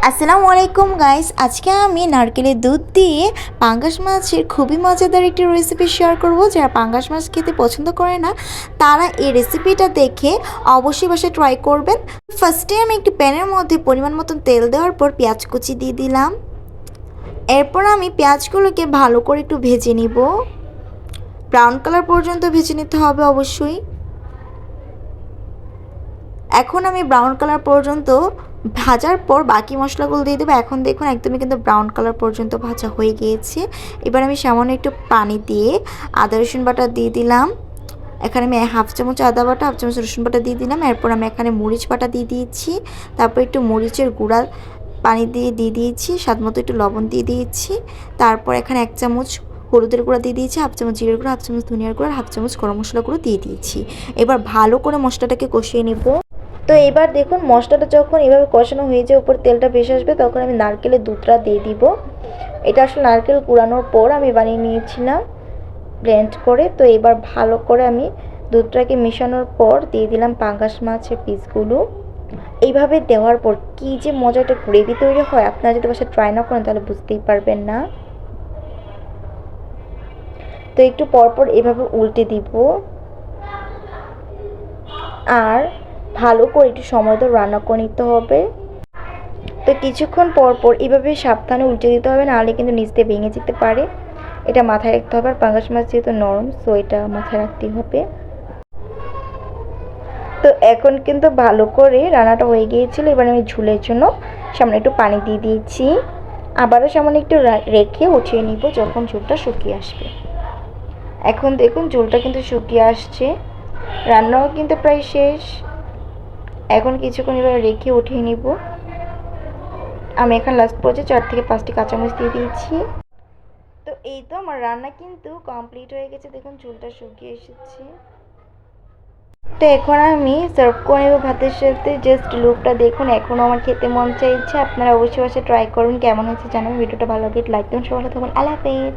আসসালামু আলাইকুম গাইস, আজকে আমি নারকেলের দুধ দিয়ে পাঙ্গাস মাছের খুবই মজাদার একটি রেসিপি শেয়ার করব। যারা পাঙ্গাস মাছ খেতে পছন্দ করে না তারা এই রেসিপিটা দেখে অবশ্যই বাসায় ট্রাই করবেন। ফার্স্টে আমি একটি প্যানের মধ্যে পরিমাণ মতন তেল দেওয়ার পর পেঁয়াজ কুচি দিয়ে দিলাম। এরপর আমি পেঁয়াজগুলোকে ভালো করে একটু ভেজে নিব, ব্রাউন কালার পর্যন্ত ভেজে নিতে হবে অবশ্যই। এখন আমি ব্রাউন কালার পর্যন্ত ভাজার পর বাকি মশলাগুলো দিয়ে দেবো। এখন দেখুন একদমই কিন্তু ব্রাউন কালার পর্যন্ত ভাজা হয়ে গিয়েছে। এবার আমি সামান্য একটু পানি দিয়ে আদা রসুন বাটা দিয়ে দিলাম। এখানে আমি হাফ চামচ আদা বাটা, হাফ চামচ রসুন বাটা দিয়ে দিলাম। এরপর আমি এখানে মরিচ বাটা দিয়ে দিয়েছি। তারপর একটু মরিচের গুঁড়া পানি দিয়ে দিয়েছি, স্বাদ মতো একটু লবণ দিয়ে দিয়েছি। তারপর এখানে 1 চামচ হলুদের গুঁড়া দিয়ে দিয়েছি, হাফ চামচ জিরের গুঁড়া, হাফ চামচ ধনিয়ার গুঁড়া, হাফ চামচ গরম মশলা গুঁড়ো দিয়ে দিয়েছি। এবার ভালো করে মশলাটাকে কষিয়ে নেব। তো এবার দেখুন মশলাটা যখন এভাবে কষানো হয়ে যায়, উপর তেলটা ভেসে আসবে, তখন আমি নারকেলের দুধটা দিয়ে দিব। এটা আসলে নারকেল কুড়ানোর পর আমি বানিয়ে নিয়েছিলাম ব্লেন্ড করে। তো এবার ভালো করে আমি দুধটাকে মেশানোর পর দিয়ে দিলাম পাঙ্গাস মাছের পিসগুলো। এইভাবে দেওয়ার পর কী যে মজা একটা গ্রেভি তৈরি হয়, আপনারা যদি বাসায় ট্রাই না করেন তাহলে বুঝতেই পারবেন না। তো একটু পরপর এভাবে উল্টে দিব আর ভালো করে একটু সময় ধরে রান্না করে নিতে হবে। তো কিছুক্ষণ পর পর এভাবে সাবধানে উল্টে দিতে হবে, নাহলে কিন্তু নিচ দিয়ে ভেঙে যেতে পারে। এটা মাথায় রাখতে হবে। আর পাঙ্গাস মাছ যেহেতু নরম, সো এটা মাথায় রাখতেই হবে। তো এখন কিন্তু ভালো করে রান্নাটা হয়ে গিয়েছিল। এবার আমি ঝোলের জন্য সামনে একটু পানি দিয়ে দিয়েছি, আবারও সামনে একটু রেখে উঠিয়ে নিব যখন ঝোলটা শুকিয়ে আসবে। এখন দেখুন ঝোলটা কিন্তু শুকিয়ে আসছে, রান্নাও কিন্তু প্রায় শেষ। এখন কিছুক্ষণ এবার রেখে উঠিয়ে নিব। আমি এখন লাস্ট পর্যায়ে 4 থেকে 5টি কাঁচামরিচ দিয়ে দিয়েছি। তো এই তো আমার রান্না কিন্তু কমপ্লিট হয়ে গেছে। দেখুন ঝোলটা শুকিয়ে এসেছে। তো এখন আমি সার্ভ করে নেব ভাতের সাথে। জাস্ট লুকটা দেখুন, এখনও আমার খেতে মন চাইছে। আপনারা অবশ্যই ট্রাই করুন, কেমন হয়েছে জানাবেন। ভিডিওটা ভালো লাগে লাইক দেবেন। সবাই ভালো থাকুন। আল্লাহ হাফেজ।